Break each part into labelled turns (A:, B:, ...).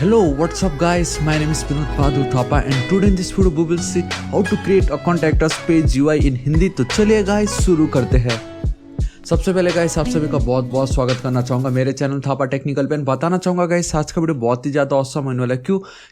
A: Hello, what's up guys? My name is Vinod Bahadur Thapa and today in this video we will see how to create a contact us page UI in Hindi। तो चलिए guys शुरू करते हैं। सबसे पहले guys आप सभी का बहुत बहुत स्वागत करना चाहूँगा मेरे चैनल थापा टेक्निकल पे। बताना चाहूँगा गाइस आज का वीडियो बहुत ही ज़्यादा ऑसम होने वाला है।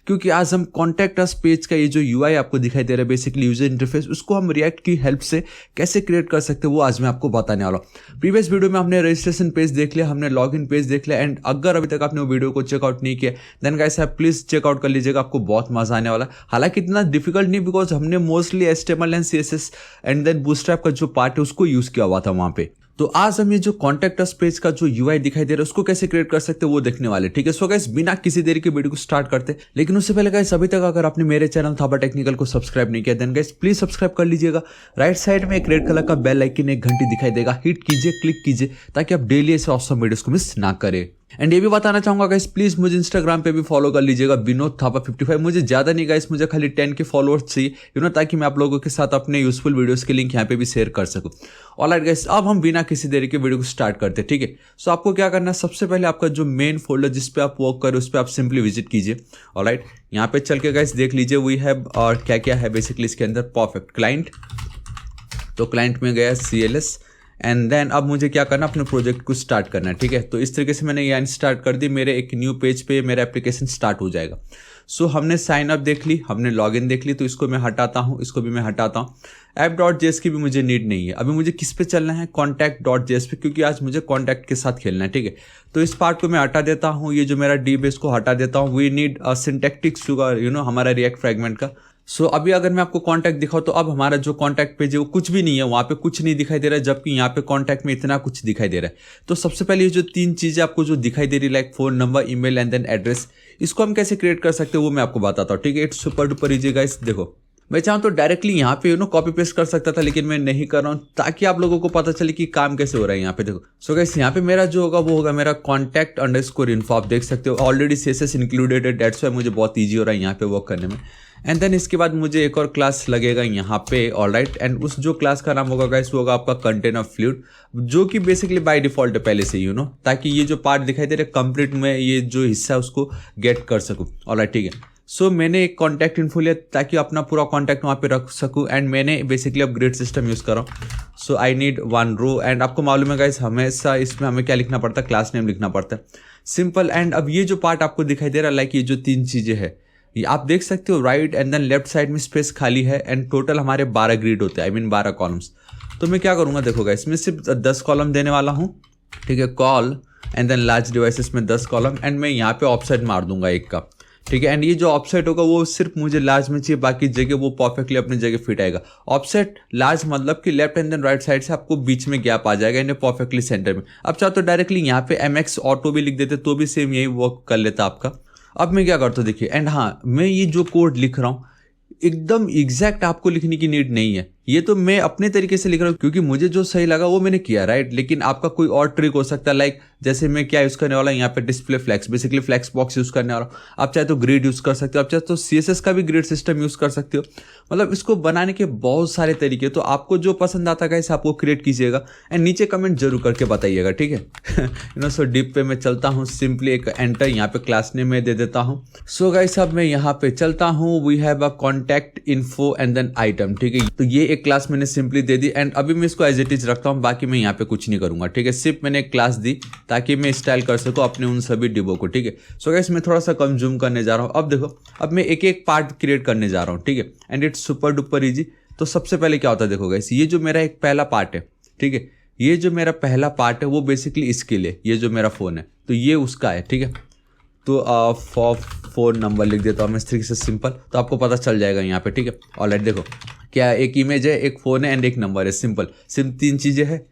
A: क्योंकि आज हम कॉन्टैक्ट अस पेज का ये जो UI आपको दिखाई दे रहा है, बेसिकली यूजर इंटरफेस, उसको हम रिएक्ट की हेल्प से कैसे क्रिएट कर सकते हैं वो आज मैं आपको बताने वाला हूँ। प्रीवियस वीडियो में हमने रजिस्ट्रेशन पेज देख लिया, हमने लॉग इन पेज देख लिया, एंड अगर अभी तक आपने वो वीडियो को चेकआउट नहीं किया देन गाइस आप प्लीज चेकआउट कर लीजिएगा, आपको बहुत मजा आने वाला है। हालांकि इतना डिफिकल्ट नहीं, बिकॉज हमने mostly HTML and CSS and then bootstrap का जो पार्ट है उसको यूज किया हुआ था वहां पे। तो आज हम ये जो कॉन्टैक्ट अस पेज का जो UI दिखाई दे रहा है उसको कैसे क्रिएट कर सकते हैं वो देखने वाले। ठीक है, सो गाइस बिना किसी देरी के वीडियो को स्टार्ट करते हैं। लेकिन उससे पहले गाइस अभी तक अगर आपने मेरे चैनल थापा टेक्निकल को सब्सक्राइब नहीं किया देन गाइस प्लीज सब्सक्राइब कर लीजिएगा। राइट साइड में एक रेड कलर का बेल आइकन, एक घंटी दिखाई देगा, हिट कीजिए, क्लिक कीजिए ताकि आप डेली ऐसे ऑसम वीडियोस को मिस ना करें। एंड ये भी बताना चाहूंगा गाइस प्लीज मुझे इंस्टाग्राम पे भी फॉलो कर लीजिएगा, विनोद थापा 55। मुझे ज्यादा नहीं गाइस, मुझे खाली 10 के फॉलोअर्स चाहिए ताकि मैं आप लोगों के साथ अपने यूजफुल वीडियोस के लिंक यहाँ पे भी शेयर कर सकूं। ऑलराइट गाइस, अब हम बिना किसी देरी के वीडियो को स्टार्ट करते हैं। ठीक है, सो आपको क्या करना है, सबसे पहले आपका जो मेन फोल्डर जिस पे आप वर्क करें उस पर आप सिंपली विजिट कीजिए। ऑलराइट, यहाँ पे चल के गाइस देख लीजिए वी हैव और क्या क्या है बेसिकली इसके अंदर। परफेक्ट क्लाइंट, तो क्लाइंट में गया CLS एंड देन अब मुझे क्या करना, अपने प्रोजेक्ट को स्टार्ट करना है। ठीक है, तो इस तरीके से मैंने यहाँ स्टार्ट कर दी, मेरे एक न्यू पेज पे मेरा एप्लीकेशन स्टार्ट हो जाएगा। सो हमने साइन अप देख ली, हमने लॉगिन देख ली, तो इसको मैं हटाता हूँ, इसको भी मैं हटाता हूँ। app.js की भी मुझे नीड नहीं है। अभी मुझे किस पे चलना है, contact.js पे, क्योंकि आज मुझे कॉन्टैक्ट के साथ खेलना है। ठीक है, तो इस पार्ट को मैं हटा देता हूँ, ये जो मेरा DBase को हटा देता हूँ। वी नीड सिंटैक्टिक शुगर हमारा रिएक्ट फ्रेगमेंट का। सो अभी अगर मैं आपको कॉन्टैक्ट दिखाऊं तो अब हमारा जो कॉन्टैक्ट पेज है वो कुछ भी नहीं है, वहाँ पे कुछ नहीं दिखाई दे रहा है, जबकि यहाँ पे कॉन्टैक्ट में इतना कुछ दिखाई दे रहा है। तो सबसे पहले ये जो 3 चीजें आपको जो दिखाई दे रही है, like phone number, email and then address, इसको हम कैसे क्रिएट कर सकते हैं वो मैं आपको बताता हूँ। ठीक है, it's super duper easy guys. देखो मैं चाहूँ तो डायरेक्टली यहाँ पे कॉपी पेस्ट कर सकता था, लेकिन मैं नहीं कर रहा हूँ ताकि आप लोगों को पता चले कि काम कैसे हो रहा है यहाँ पे। देखो सो गाइस, यहाँ पे मेरा जो होगा वो होगा मेरा contact_info। आप देख सकते हो ऑलरेडी CSS इंक्लूडेड है, डेट्स वाई मुझे बहुत ईजी हो रहा है यहाँ पे वर्क करने में। एंड देन इसके बाद मुझे एक और क्लास लगेगा यहाँ पे। ऑलराइट, एंड उस जो क्लास का नाम होगा गाइस वो होगा आपका कंटेनर फ्लूइड, जो कि बेसिकली बाय डिफॉल्ट है पहले से ताकि ये जो पार्ट दिखाई दे रहा है कंप्लीट में ये जो हिस्सा है उसको गेट कर सकूँ। ऑलराइट, ठीक है। सो मैंने एक कॉन्टैक्ट इन्फो लिया ताकि अपना पूरा कॉन्टैक्ट वहाँ पे रख सकूँ, एंड मैंने बेसिकली अब ग्रिड सिस्टम यूज़ कर रहा हूँ। सो आई नीड 1 रो, एंड आपको मालूम है गाइस हमेशा इसमें हमें क्या लिखना पड़ता है, क्लास नेम लिखना पड़ता है, सिंपल। एंड अब ये जो पार्ट आपको दिखाई दे रहा है, लाइक ये जो 3 चीज़ें है ये आप देख सकते हो, right and then left side में स्पेस खाली है, एंड टोटल हमारे 12 ग्रिड होते हैं, आई मीन 12 कॉलम्स। तो मैं क्या करूँगा, देखो गाइस इसमें सिर्फ 10 कॉलम देने वाला हूँ। ठीक है, col and then large devices में 10 कॉलम, एंड मैं यहाँ पे ऑफसेट मार दूंगा 1 का। ठीक है, एंड ये जो ऑफसेट होगा वो सिर्फ मुझे लार्ज में चाहिए, बाकी जगह वो परफेक्टली अपनी जगह फिट आएगा। ऑफसेट लार्ज मतलब कि left and then right side से आपको बीच में गैप आ जाएगा, इन्हें परफेक्टली सेंटर में। अब चाहो तो डायरेक्टली यहाँ पे MX ऑटो भी लिख देते तो भी सेम यही वर्क कर लेता आपका। अब मैं क्या करता हूँ देखिए, एंड हाँ मैं ये जो कोड लिख रहा हूँ एकदम एग्जैक्ट आपको लिखने की नीड नहीं है, ये तो मैं अपने तरीके से लिख रहा हूँ क्योंकि मुझे जो सही लगा वो मैंने किया। राइट, लेकिन आपका कोई और ट्रिक हो सकता है, लाइक जैसे मैं क्या यूज़ करने वाला हूँ यहाँ पे display flex, basically flex box use करने वाला हूँ। आप चाहे तो ग्रिड यूज़ कर सकते हो, आप चाहे तो CSS का भी ग्रिड सिस्टम यूज़ कर सकते हो। मतलब इसको बनाने के बहुत सारे तरीके, तो आपको जो पसंद आता है आपको क्रिएट कीजिएगा, एंड नीचे कमेंट जरूर करके बताइएगा। ठीक है, सो डीप पे मैं चलता हूँ, सिंपली एक एंटर यहाँ पे क्लास नेम में दे देता हूँ। सो गाइस अब मैं यहाँ पे चलता हूँ, we have a contact info and then item. ठीक है, तो ये एक क्लास मैंने सिंपली दे दी, एंड अभी मैं इसको एज इट इज रखता हूँ, बाकी मैं यहाँ पे कुछ नहीं करूंगा। ठीक है, सिर्फ मैंने एक क्लास दी ताकि मैं स्टाइल कर सकूँ अपने उन सभी डिब्बों को। ठीक है, सो गाइस मैं थोड़ा सा कम जूम करने जा रहा हूँ। अब देखो, अब मैं एक एक पार्ट क्रिएट करने जा रहा हूँ। ठीक है, and it's super duper easy. तो सबसे पहले क्या होता है, देखो गाइस ये जो मेरा एक पहला पार्ट है, ठीक है, ये जो मेरा पहला पार्ट है वो बेसिकली इसके लिए, ये जो मेरा फोन है तो ये उसका है। ठीक है, तो फोन नंबर लिख देता हूँ मैं इस तरीके से सिंपल, तो आपको पता चल जाएगा यहाँ पे। ठीक है, ऑलराइट, देखो क्या एक इमेज है, एक फ़ोन है एंड एक नंबर है, सिंपल, सिर्फ 3 चीज़ें हैं।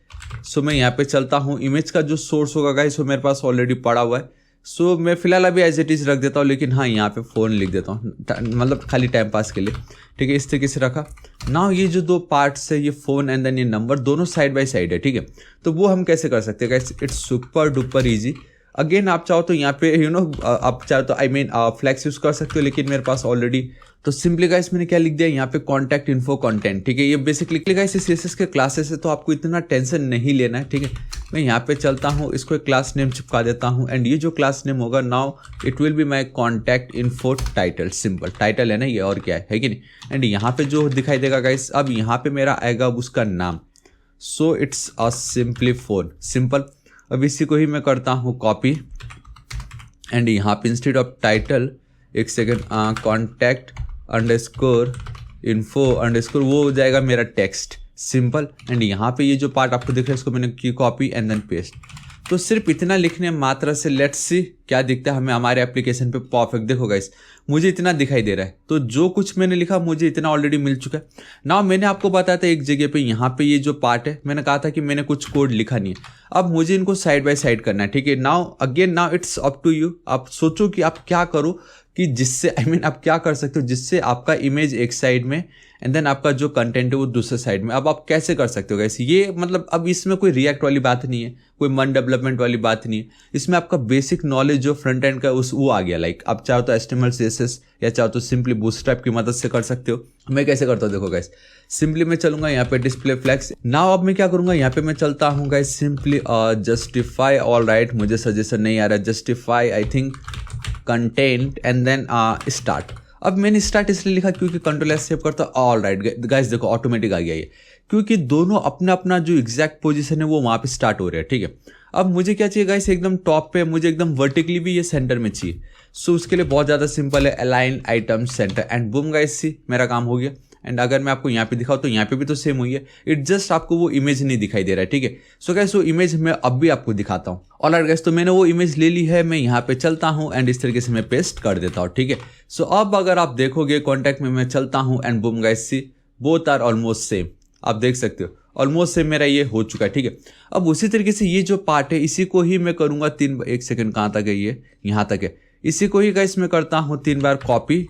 A: सो मैं यहाँ पे चलता हूँ, इमेज का जो सोर्स होगा गाइस वो मेरे पास ऑलरेडी पड़ा हुआ है। सो मैं फिलहाल अभी एज इट इज़ रख देता हूँ, लेकिन हाँ यहाँ पे फ़ोन लिख देता हूँ, मतलब खाली टाइम पास के लिए। ठीक है, इस तरीके से रखा। नाउ ये जो 2 पार्ट्स है, ये फ़ोन एंड देन ये नंबर, दोनों साइड बाय साइड है। ठीक है, तो वो हम कैसे कर सकते हैं guys, it's super duper easy. Again आप चाहो तो यहाँ पे आप चाहो तो आई मीन फ्लैक्स यूज़ कर सकते हो, लेकिन मेरे पास ऑलरेडी तो सिंपली गाइस मैंने क्या लिख दिया यहाँ पे कॉन्टैक्ट इन्फो कंटेंट। ठीक है, ये बेसिकली गाइस CSS के क्लासेस है तो आपको इतना टेंशन नहीं लेना है। ठीक है, मैं यहाँ पे चलता हूँ, इसको एक क्लास नेम चिपका देता हूँ एंड ये जो क्लास नेम होगा now it will be my contact info title. Simple title है ना ये, और क्या है कि नहीं। एंड यहाँ पे जो दिखाई देगा गाइस, अब यहाँ पे मेरा आएगा उसका नाम, so it's a simply phone, simple. अब इसी को ही मैं करता हूँ कॉपी एंड यहाँ पे इंस्टेड ऑफ टाइटल, एक second, contact underscore info underscore, वो हो जाएगा मेरा टेक्स्ट, सिंपल। एंड यहाँ पे ये जो पार्ट आपको दिख रहा है इसको मैंने की कॉपी एंड देन पेस्ट। तो सिर्फ इतना लिखने मात्र से लेट्स सी क्या दिखता है हमें हमारे एप्लीकेशन पे। परफेक्ट, देखो गाइस मुझे इतना दिखाई दे रहा है, तो जो कुछ मैंने लिखा मुझे इतना ऑलरेडी मिल चुका है। नाउ मैंने आपको बताया था एक जगह पे, यहाँ पे ये जो पार्ट है मैंने कहा था कि मैंने कुछ कोड लिखा नहीं है, अब मुझे इनको साइड बाय साइड करना है, ठीक है। Now it's up to you, आप सोचो कि आप क्या करो कि जिससे आप क्या कर सकते हो जिससे आपका इमेज एक साइड में एंड देन आपका जो कंटेंट है वो दूसरे साइड में। अब आप कैसे कर सकते हो गाइस ये, मतलब अब इसमें कोई रिएक्ट वाली बात नहीं है, कोई मन डेवलपमेंट वाली बात नहीं है, इसमें आपका बेसिक नॉलेज जो फ्रंट एंड का वो आ गया। लाइक आप चाहो तो HTML CSS या चाहो तो सिंपली बूटस्ट्रैप की मदद से कर सकते हो। मैं कैसे करता हूँ देखो गाइस, सिंपली मैं चलूंगा यहाँ पे डिस्प्ले फ्लैग्स। नाउ अब मैं क्या करूंगा, यहाँ पे मैं चलता हूँ guys simply justify, all right मुझे सजेशन नहीं आ रहा है, justify I think content and then start. अब मैंने स्टार्ट इसलिए लिखा क्योंकि कंट्रोल सेव करता, ऑल राइट गाइस देखो ऑटोमेटिक आ गया ये, क्योंकि दोनों अपना अपना जो एग्जैक्ट पोजीशन है वो वहाँ पे स्टार्ट हो रहा है, ठीक है। अब मुझे क्या चाहिए गाइस, एकदम टॉप पे मुझे एकदम वर्टिकली भी ये सेंटर में चाहिए। सो उसके लिए बहुत ज़्यादा सिंपल है, align item centre and boom guys, see मेरा काम हो गया। एंड अगर मैं आपको यहाँ पे दिखाऊँ तो यहाँ पे भी तो सेम हुई है, इट जस्ट आपको वो इमेज नहीं दिखाई दे रहा है, ठीक है। सो गाइस वो इमेज मैं अब भी आपको दिखाता हूँ। ऑलराइट गाइस, तो मैंने वो इमेज ले ली है, मैं यहाँ पे चलता हूँ एंड इस तरीके से मैं पेस्ट कर देता हूँ, ठीक है। सो अब अगर आप देखोगे कॉन्टैक्ट में मैं चलता हूँ and boom guys, see both are almost same, आप देख सकते हो ऑलमोस्ट सेम मेरा ये हो चुका है, ठीक है। अब उसी तरीके से ये जो पार्ट है इसी को ही मैं करूँगा एक सेकेंड कहाँ तक है ये, यहाँ तक है, इसी को ही गाइस मैं करता हूँ 3 बार कॉपी,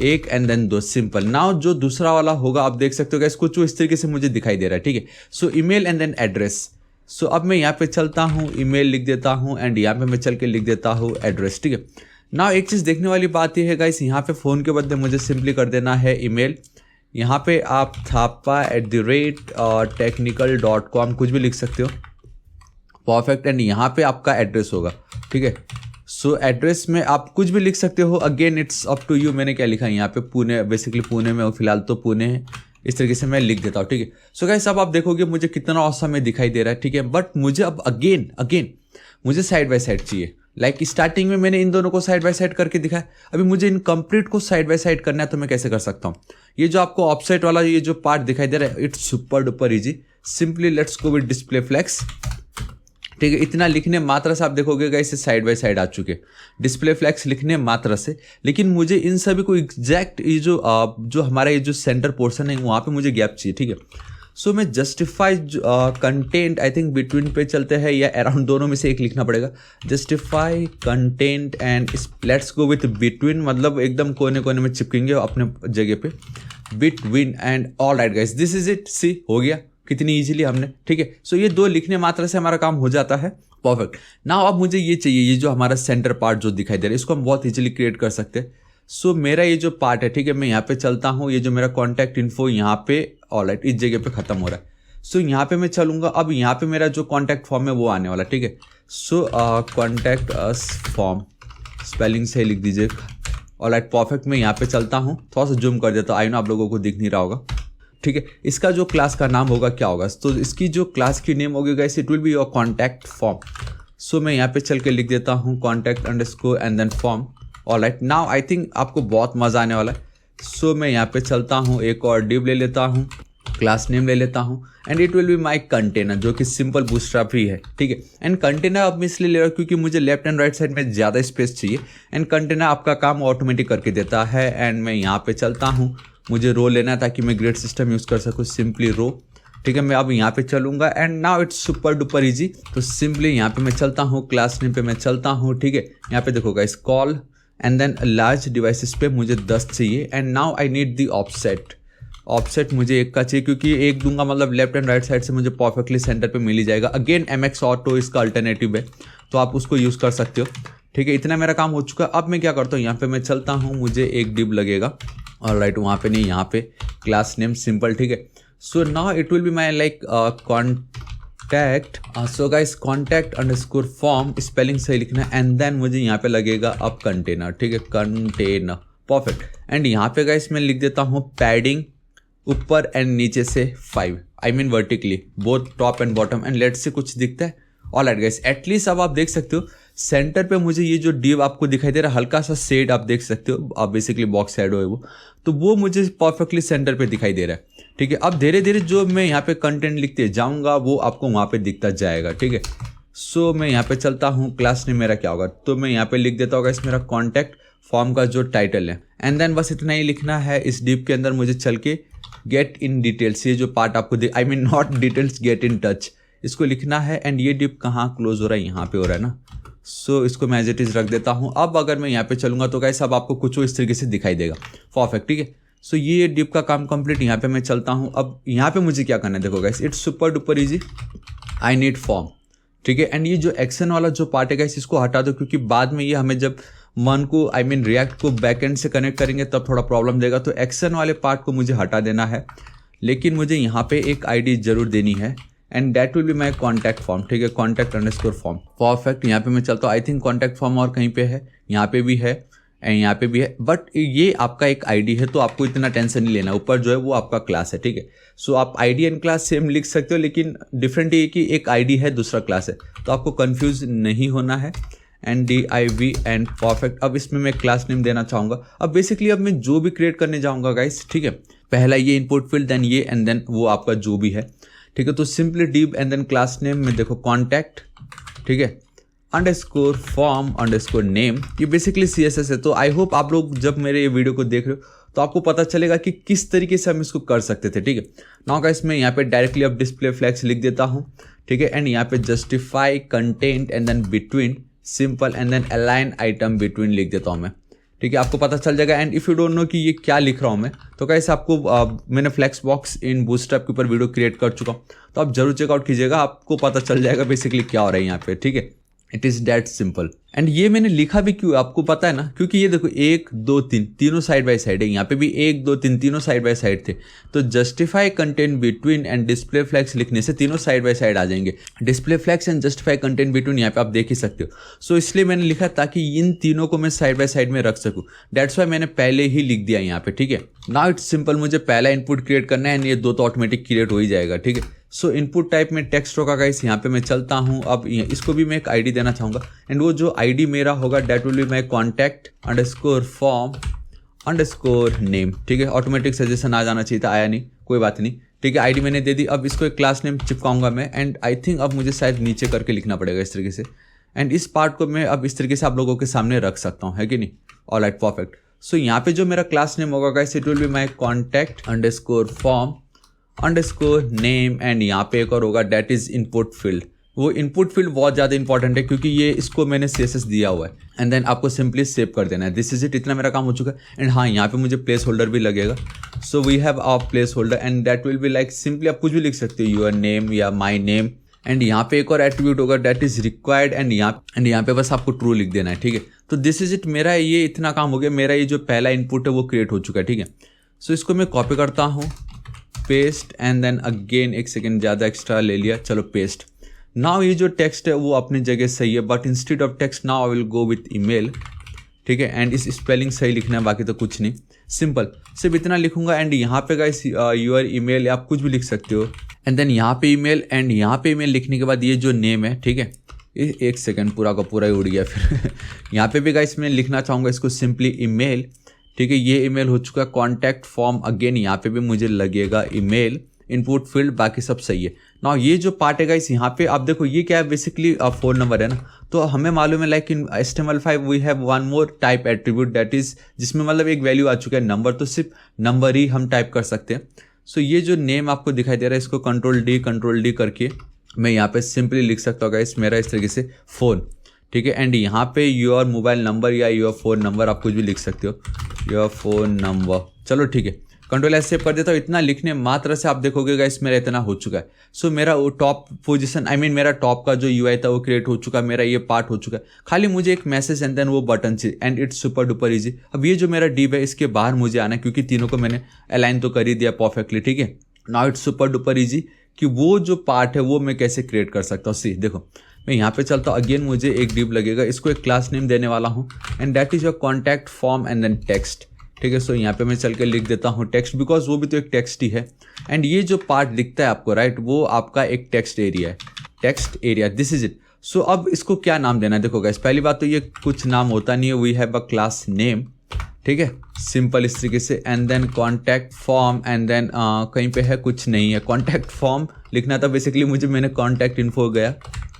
A: एक एंड देन 2, सिंपल। नाउ जो दूसरा वाला होगा आप देख सकते हो गाइस कुछ इस तरीके से मुझे दिखाई दे रहा है, ठीक है। So email and then address. So अब मैं यहाँ पे चलता हूँ, ईमेल लिख देता हूँ एंड यहाँ पे मैं चल के लिख देता हूँ एड्रेस, ठीक है। नाउ एक चीज़ देखने वाली बात यह है गाइस, यहाँ पे फ़ोन के बदले मुझे सिंपली कर देना है ईमेल। यहाँ पे आप thapa@technical.com कुछ भी लिख सकते हो, परफेक्ट। एंड यहाँ पे आपका एड्रेस होगा, ठीक है। सो एड्रेस में आप कुछ भी लिख सकते हो, again it's up to you. मैंने क्या लिखा है यहाँ पे, पुणे, बेसिकली पुणे में फिलहाल तो पुणे है, इस तरीके से मैं लिख देता हूँ, ठीक है। सो गाइस अब आप देखोगे मुझे कितना औसम में दिखाई दे रहा है, ठीक है। बट मुझे अब अगेन मुझे साइड बाय साइड चाहिए। लाइक स्टार्टिंग में मैंने इन दोनों को साइड बाय साइड करके दिखाया, अभी मुझे इन कंप्लीट को साइड बाय साइड करना है, तो मैं कैसे कर सकता हूँ। ये जो आपको ऑफसेट वाला ये जो पार्ट दिखाई दे रहा है, it's super duper easy. Simply let's go with display flags, ठीक है। इतना लिखने मात्र से आप देखोगे गाइस साइड बाय साइड आ चुके डिस्प्ले फ्लैग्स लिखने मात्र से। लेकिन मुझे इन सभी को एग्जैक्ट ये जो हमारा ये जो सेंटर पोर्शन है वहाँ पे मुझे गैप चाहिए, ठीक है। सो मैं justify content I think between पे चलते हैं या अराउंड, दोनों में से एक लिखना पड़ेगा। Justify content and let's go with between, मतलब एकदम कोने कोने में चिपकेंगे अपने जगह पे, between and all right guys this is it. सी हो गया कितनी इजीली हमने, ठीक है। सो ये 2 लिखने मात्र से हमारा काम हो जाता है, परफेक्ट। नाउ अब मुझे ये चाहिए, ये जो हमारा सेंटर पार्ट जो दिखाई दे रहा है इसको हम बहुत इजीली क्रिएट कर सकते हैं। सो मेरा ये जो पार्ट है, ठीक है, मैं यहाँ पे चलता हूँ, ये जो मेरा कॉन्टैक्ट इन्फो यहाँ पे ऑलराइट इस जगह पे खत्म हो रहा है। सो यहाँ पे मैं चलूँगा, अब यहाँ पे मेरा जो कॉन्टैक्ट फॉर्म है वो आने वाला, ठीक है। सो कॉन्टैक्ट अस फॉर्म, स्पेलिंग से लिख दीजिए, ऑलराइट परफेक्ट। मैं यहाँ पे चलता हूँ, थोड़ा सा जूम कर देता हूँ, आई नो आप लोगों को दिख नहीं रहा होगा, ठीक है। इसका जो क्लास का नाम होगा क्या होगा, तो इसकी जो क्लास की नेम होगी guys it will be your contact form. So मैं यहाँ पे चल के लिख देता हूँ contact underscore and then form, alright. Now I think आपको बहुत मज़ा आने वाला है। सो मैं यहाँ पे चलता हूँ, एक और डिव ले लेता हूँ, क्लास नेम ले लेता हूँ and it will be my container, जो कि सिंपल बूटस्ट्रैप ही है, ठीक है। एंड कंटेनर अब मैं इसलिए ले रहा हूँ क्योंकि मुझे लेफ्ट एंड राइट साइड में ज़्यादा स्पेस चाहिए एंड कंटेनर आपका काम ऑटोमेटिक करके देता है। एंड मैं यहाँ पे चलता हूँ, मुझे रो लेना है ताकि मैं ग्रेड सिस्टम यूज़ कर सकूँ, सिंपली रो, ठीक है। मैं अब यहाँ पे चलूँगा and now it's super duper easy. तो सिंपली यहाँ पे मैं चलता हूँ, क्लास नेम पे मैं चलता हूँ, ठीक है। यहाँ पे देखो guys call and then large devices पे मुझे 10 चाहिए and now I need the offset मुझे 1 का चाहिए, क्योंकि 1 दूंगा मतलब लेफ्ट एंड राइट साइड से मुझे परफेक्टली सेंटर पे मिल ही जाएगा। अगेन MX ऑटो इसका अल्टरनेटिव है, तो आप उसको यूज़ कर सकते हो, ठीक है। इतना मेरा काम हो चुका है। अब मैं क्या करता हूँ, यहाँ पे मैं चलता हूँ, मुझे एक डिव लगेगा, ऑलराइट। वहाँ पे नहीं, यहाँ पे क्लास नेम सिंपल, ठीक है। So now it will be my like contact. So guys contact underscore form, spelling सही लिखना है एंड देन मुझे यहाँ पे लगेगा अब कंटेनर, ठीक है, कंटेनर, परफेक्ट। एंड यहाँ पे गाइस मैं लिख देता हूँ पैडिंग ऊपर एंड नीचे से 5, I mean vertically both top and bottom, and let's say कुछ दिखता है। ऑल राइट गाइस, एटलीस्ट अब आप देख सकते हो सेंटर पे मुझे ये जो डिव आपको दिखाई दे रहा है, हल्का सा शेड आप देख सकते हो, आप बेसिकली बॉक्स शेडो है वो, तो वो मुझे परफेक्टली सेंटर पे दिखाई दे रहा है, ठीक है। अब धीरे धीरे जो मैं यहाँ पे कंटेंट लिखते जाऊँगा वो आपको वहाँ पे दिखता जाएगा, ठीक है। सो मैं यहाँ पे चलता हूँ, क्लास नेम मेरा क्या होगा, तो मैं यहाँ पे लिख देता होगा इस मेरा कॉन्टैक्ट फॉर्म का जो टाइटल है, एंड देन बस इतना ही लिखना है। इस डिव के अंदर मुझे चल के गेट इन डिटेल्स, ये जो पार्ट आपको I mean not details, get in touch, इसको लिखना है। एंड ये डिव कहाँ क्लोज हो रहा है, यहाँ पे हो रहा है ना, सो इसको मैं एज इट इज रख देता हूँ। अब अगर मैं यहाँ पे चलूंगा तो गाइस अब आपको कुछ इस तरीके से दिखाई देगा, परफेक्ट, ठीक है। सो ये डिव का काम कंप्लीट। यहाँ पे मैं चलता हूँ, अब यहाँ पे मुझे क्या करना है, देखो guys, it's super duper easy, I need form, ठीक है। एंड ये जो एक्शन वाला जो पार्ट है गाइस, इसको हटा दो, क्योंकि बाद में ये हमें जब मन को आई मीन रिएक्ट को बैकएंड से कनेक्ट करेंगे तब थोड़ा प्रॉब्लम देगा, तो एक्शन वाले पार्ट को मुझे हटा देना है। लेकिन मुझे यहाँ पे एक आईडी जरूर देनी है and that will be my contact form, ठीक है, कॉन्टैक्ट अंडरस्कोर फॉर्म, परफेक्ट। यहाँ पे मैं चलता हूँ, आई थिंक कॉन्टैक्ट फॉर्म और कहीं पे है, यहाँ पे भी है एंड यहाँ पे भी है, बट ये आपका एक आईडी है तो आपको इतना टेंशन नहीं लेना, ऊपर जो है वो आपका क्लास है, ठीक है। सो आप आईडी एंड क्लास सेम लिख सकते हो, लेकिन डिफरेंट ये कि एक आईडी है दूसरा क्लास है, तो आपको कंफ्यूज नहीं होना है। And DIV and perfect. अब इसमें मैं क्लास नेम देना चाहूँगा। अब बेसिकली अब मैं जो भी क्रिएट करने जाऊँगा गाइस, ठीक है, पहला ये इनपुट फील्ड, देन ये एंड देन वो आपका जो भी है, ठीक है। तो simply div and then class name में देखो कॉन्टैक्ट, ठीक है, अंडरस्कोर फॉर्म अंडरस्कोर नेम, ये बेसिकली CSS है। तो आई होप आप लोग जब मेरे ये वीडियो को देख रहे हो तो आपको पता चलेगा कि किस तरीके से हम इसको कर सकते थे, ठीक है। नाउ गाइस मैं यहाँ पे डायरेक्टली अब डिस्प्ले फ्लैग्स लिख देता हूँ, ठीक है, एंड यहाँ पे justify content and then between simple and then align item between लिख देता हूँ मैं, ठीक है, आपको पता चल जाएगा। And if you don't know कि ये क्या लिख रहा हूँ मैं, तो गाइस आपको मैंने फ्लेक्स बॉक्स इन बूटस्ट्रैप के ऊपर वीडियो क्रिएट कर चुका हूँ, तो आप जरूर चेकआउट कीजिएगा, आपको पता चल जाएगा बेसिकली क्या हो रहा है यहाँ पे, ठीक है। It is that simple. And ये मैंने लिखा भी क्यों आपको पता है ना, क्योंकि ये देखो 1 2 3 तीनों साइड बाय साइड है, यहाँ पे भी 1 2 3 तीनों साइड बाय साइड थे, तो justify content between and display flags लिखने से तीनों साइड बाय साइड आ जाएंगे। Display flags and justify content between यहाँ पे आप देख ही सकते हो। सो इसलिए मैंने लिखा ताकि इन तीनों को मैं साइड बाय साइड में रख सकूँ, दैट्स वाई मैंने पहले ही लिख दिया यहाँ पे, ठीक है। नाउ इट्स सिंपल, मुझे पहला इनपुट क्रिएट करना है एंड ये 2 तो ऑटोमेटिक क्रिएट हो ही जाएगा, ठीक है। सो इनपुट टाइप में टेक्स्ट होगा गाइस, यहाँ पे मैं चलता हूँ। अब इसको भी मैं एक आईडी देना चाहूँगा एंड वो जो आईडी मेरा होगा that will be my contact underscore form underscore name, ठीक है। ऑटोमेटिक सजेशन आ जाना चाहिए था, आया नहीं, कोई बात नहीं, ठीक है। आईडी मैंने दे दी। अब इसको एक क्लास नेम चिपकाऊंगा मैं एंड आई थिंक अब मुझे शायद नीचे करके लिखना पड़ेगा इस तरीके से, एंड इस पार्ट को मैं अब इस तरीके से आप लोगों के सामने रख सकता हूँ, है कि नहीं। All right, perfect. सो यहाँ पे जो मेरा क्लास नेम होगा guys, it will be my contact underscore form underscore name, and यहाँ पे एक और होगा दैट इज इनपुट फील्ड। वो इनपुट फील्ड बहुत ज़्यादा इंपॉर्टेंट है क्योंकि ये इसको मैंने CSS दिया हुआ है, एंड देन आपको सिंपली सेव कर देना है। दिस इज इट, इतना मेरा काम हो चुका है। एंड हाँ, यहाँ पे मुझे प्लेस होल्डर भी लगेगा, so we have our placeholder and that will be like simply आप कुछ भी लिख सकते हो, योर नेम या माई नेम। एंड यहाँ पे एक और एट्रीब्यूट होगा दैट इज रिक्वायर्ड, एंड यहाँ पे बस आपको ट्रू लिख देना है, ठीक है। तो दिस इज इट, मेरा ये इतना काम हो गया। मेरा ये जो पहला इनपुट है वो क्रिएट हो चुका है, ठीक है। सो इसको मैं कॉपी करता हूँ, पेस्ट एंड देन अगेन एक सेकेंड ज़्यादा एक्स्ट्रा ले लिया, चलो पेस्ट। नाउ ये जो टेक्स्ट है वो अपनी जगह सही है, but instead of text now I will go with email, ठीक है। एंड इस स्पेलिंग सही लिखना है, बाकी तो कुछ नहीं, सिंपल सिर्फ इतना लिखूंगा। एंड यहाँ पे गाइस योर ईमेल आप कुछ भी लिख सकते हो, एंड देन यहाँ पे ईमेल, एंड यहाँ पे ईमेल लिखने के बाद ये जो नेम है, ठीक है, एक सेकेंड पूरा का पूरा ही उड़ गया फिर यहाँ पे भी गाइस मैं लिखना चाहूँगा इसको सिंपली ईमेल, ठीक है। ये ईमेल हो चुका है। कॉन्टैक्ट फॉर्म अगेन यहाँ पे भी मुझे लगेगा ईमेल, इनपुट फील्ड बाकी सब सही है। नाउ ये जो पार्ट है गाइस, यहाँ पे आप देखो ये क्या है, बेसिकली फ़ोन नंबर है ना, तो हमें मालूम है like in HTML5 we have one more type attribute that is, जिसमें मतलब एक वैल्यू आ चुका है नंबर, तो सिर्फ नंबर ही हम टाइप कर सकते हैं। सो ये जो नेम आपको दिखाई दे रहा है, इसको कंट्रोल डी करके मैं यहाँ पे सिंपली लिख सकता हूँ गाइस मेरा इस तरीके से फ़ोन, ठीक है। एंड यहाँ पे योर मोबाइल नंबर या योर फ़ोन नंबर आप कुछ भी लिख सकते हो, योर फ़ोन नंबर, चलो ठीक है। कंट्रोल सेव कर देता हूँ। इतना लिखने मात्र से आप देखोगे गाइस मेरा इतना हो चुका है। सो मेरा वो टॉप पोजीशन आई मीन मेरा टॉप का जो UI था वो क्रिएट हो चुका है, मेरा ये पार्ट हो चुका है। खाली मुझे एक मैसेज एंड देन वो बटन चाहिए, and it's super duper easy. अब ये जो मेरा डिव है इसके बाहर मुझे आना है, क्योंकि तीनों को मैंने अलाइन तो कर ही दिया परफेक्टली, ठीक है। Now it's super duper easy कि वो जो पार्ट है वो मैं कैसे क्रिएट कर सकता हूँ। सी देखो, मैं यहाँ पे चलता हूँ, अगेन मुझे एक डिव लगेगा, इसको एक क्लास नेम देने वाला हूँ and that is your contact form and then text. ठीक है, सो यहाँ पे मैं चल के लिख देता हूँ टेक्स्ट, बिकॉज वो भी तो एक टेक्स्ट ही है। एंड ये जो पार्ट दिखता है आपको, राइट, वो आपका एक टेक्स्ट एरिया है, text area, this is it. So अब इसको क्या नाम देना है, देखो गाइस, पहली बात तो ये कुछ नाम होता नहीं है, we have a class name, ठीक है, सिंपल इस तरीके से, and then contact form and then कहीं पे है कुछ नहीं है, कॉन्टैक्ट फॉर्म लिखना था बेसिकली मुझे, मैंने कॉन्टैक्ट इन्फो गया,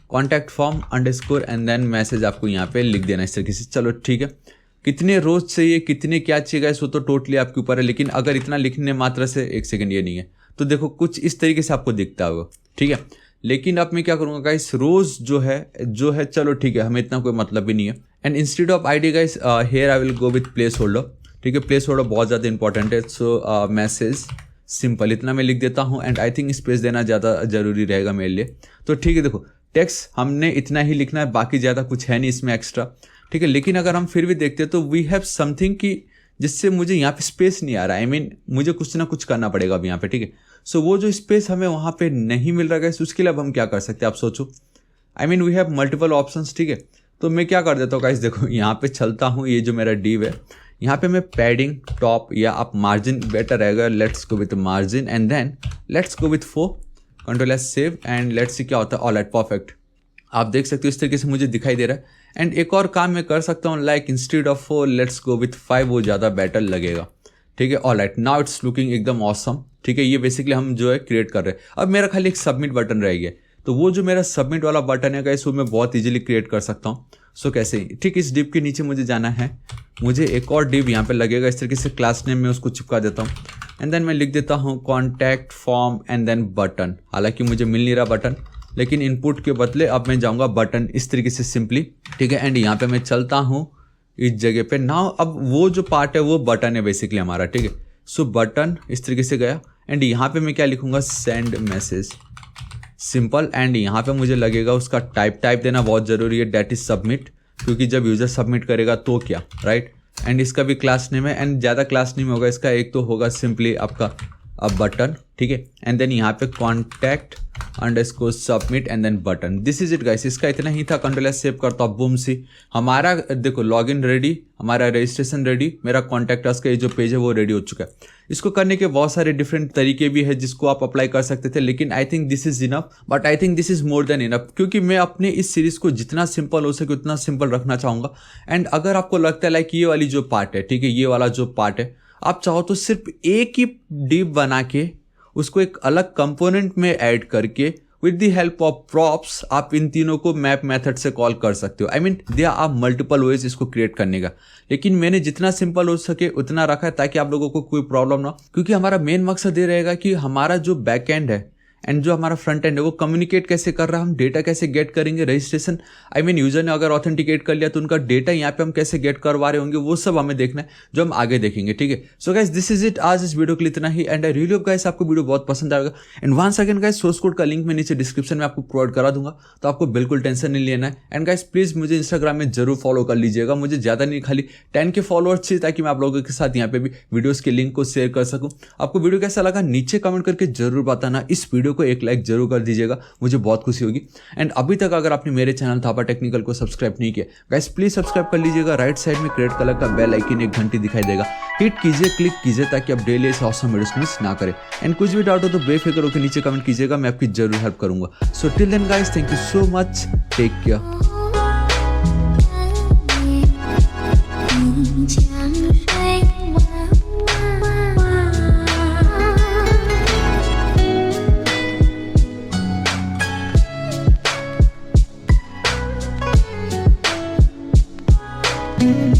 A: contact form underscore and then message आपको यहाँ पे लिख देना इस तरीके से। चलो ठीक है, कितने रोज चाहिए, कितने क्या चाहिए गाइस, वो तो टोटली आपके ऊपर है, लेकिन अगर इतना लिखने मात्र से, एक सेकंड, ये नहीं है तो देखो कुछ इस तरीके से आपको दिखता होगा, ठीक है। लेकिन अब मैं क्या करूँगा गाइस, रोज जो है चलो ठीक है, हमें इतना कोई मतलब भी नहीं है। And instead of ID guys, here I will go with place holder, ठीक है, प्लेस होल्डर बहुत ज़्यादा इंपॉर्टेंट है। सो मैसेज सिंपल इतना मैं लिख देता हूँ एंड आई थिंक स्पेस देना ज़्यादा जरूरी रहेगा मेरे लिए। तो ठीक है, देखो टेक्स्ट हमने इतना ही लिखना है, बाकी ज़्यादा कुछ है नहीं इसमें एक्स्ट्रा, ठीक है। लेकिन अगर हम फिर भी देखते हैं तो वी हैव समथिंग कि जिससे मुझे यहाँ पे स्पेस नहीं आ रहा, आई मीन मुझे कुछ ना कुछ करना पड़ेगा अब यहाँ पे, ठीक है। सो वो जो स्पेस हमें वहाँ पे नहीं मिल रहा है, उसके लिए अब हम क्या कर सकते हैं आप सोचो, I mean we have multiple options, ठीक है। तो मैं क्या कर देता हूँ गाइस, देखो यहाँ पे चलता हूँ, ये जो मेरा डिव है यहाँ पे मैं पैडिंग टॉप या आप मार्जिन बेटर रहेगा, let's go with margin and then let's go with 4, control S save and let's see क्या होता है, ऑलराइट परफेक्ट। आप देख सकते हो इस तरीके से मुझे दिखाई दे रहा है। एंड एक और काम मैं कर सकता हूँ, like instead of 4 let's go with 5, वो ज़्यादा बेटर लगेगा, ठीक है। ऑलराइट, नाउ इट्स लुकिंग एकदम ऑसम, ठीक है। ये बेसिकली हम जो है क्रिएट कर रहे हैं। अब मेरा खाली एक सबमिट बटन रह गया, तो वो जो मेरा सबमिट वाला बटन है गाइस, वो मैं बहुत इजीली क्रिएट कर सकता हूँ। सो कैसे, ठीक, इस डिव के नीचे मुझे जाना है, मुझे एक और डिव यहाँ पे लगेगा, इस तरीके से क्लास नेम में उसको चिपका देता हूँ एंड देन मैं लिख देता हूँ contact form and then button. हालांकि मुझे मिल नहीं रहा बटन, लेकिन इनपुट के बदले अब मैं जाऊँगा बटन इस तरीके से सिंपली, ठीक है। एंड यहाँ पे मैं चलता हूँ इस जगह पे, नाउ अब वो जो पार्ट है वो बटन है बेसिकली हमारा, ठीक है। सो बटन इस तरीके से गया एंड यहाँ पे मैं क्या लिखूँगा, सेंड मैसेज, सिंपल। एंड यहाँ पे मुझे लगेगा उसका टाइप देना बहुत ज़रूरी है, डेट इज सबमिट, क्योंकि जब यूज़र सबमिट करेगा तो क्या, राइट। एंड इसका भी क्लास नेम है एंड ज़्यादा क्लास नेम होगा इसका, एक तो होगा सिंपली आपका अब बटन, ठीक है। एंड देन यहाँ पे contact underscore submit and then button, this is it guys. इसका इतना ही था, कंट्रोल एस सेव करता हूँ, बूम सी, हमारा देखो लॉगिन रेडी, हमारा रजिस्ट्रेशन रेडी, मेरा कॉन्टैक्ट अस का ये जो पेज है वो रेडी हो चुका है। इसको करने के बहुत सारे डिफरेंट तरीके भी है जिसको आप अप्लाई कर सकते थे, लेकिन I think this is enough, but I think this is more than enough, क्योंकि मैं अपने इस सीरीज को जितना सिंपल हो सके उतना सिंपल रखना चाहूँगा। एंड अगर आपको लगता है लाइक ये वाली जो पार्ट है, ठीक है, ये वाला जो पार्ट है, आप चाहो तो सिर्फ एक ही डिव बना के उसको एक अलग कंपोनेंट में ऐड करके with the help of props आप इन तीनों को मैप मेथड से कॉल कर सकते हो। I mean there are multiple ways इसको क्रिएट करने का, लेकिन मैंने जितना सिंपल हो सके उतना रखा है ताकि आप लोगों को कोई प्रॉब्लम ना हो, क्योंकि हमारा मेन मकसद ये रहेगा कि हमारा जो बैक एंड है एंड जो हमारा फ्रंट एंड है वो कम्युनिकेट कैसे कर रहा है, हम डेटा कैसे गेट करेंगे, रजिस्ट्रेशन, आई मीन यूजर ने अगर ऑथेंटिकेट कर लिया तो उनका डेटा यहाँ पे हम कैसे गेट करवा रहे होंगे, वो सब हमें देखना है, जो हम आगे देखेंगे, ठीक है। So guys this is it, आज इस वीडियो के लिए इतना ही and I really hope guys आपको वीडियो बहुत पसंद आएगा। And once again guys source code का लिंक मैं नीचे डिस्क्रिप्शन में आपको प्रोवाइड करा दूंगा, तो आपको बिल्कुल टेंशन नहीं लेना है। एंड गाइस प्लीज मुझे इंस्टाग्राम में जरूर फॉलो कर लीजिएगा, मुझे ज़्यादा नहीं, खाली 10 के फॉलोअर्स चाहिए ताकि मैं आप लोगों के साथ यहाँ पे भी वीडियोज़ के लिंक को शेयर कर सकूँ। आपको वीडियो कैसा लगा नीचे कमेंट करके जरूर बताना, इस वीडियो को एक लाइक जरूर कर दीजिएगा, मुझे बहुत खुशी होगी। एंड अभी तक अगर आपने मेरे चैनल थापा टेक्निकल को सब्सक्राइब नहीं किया गाइस, प्लीज सब्सक्राइब कर लीजिएगा। राइट साइड में रेड कलर का बेल आइकन एक घंटी दिखाई देगा, हिट कीजिए, क्लिक कीजिए ताकि आप डेली ऐसे ऑसम वीडियोस मिस ना करें। एंड कुछ भी डाउट हो तो बेफिक्र होकर नीचे कमेंट कीजिएगा, मैं आपकी जरूर हेल्प करूंगा। So till then guys, thank you so much, take care.
B: Mm-hmm.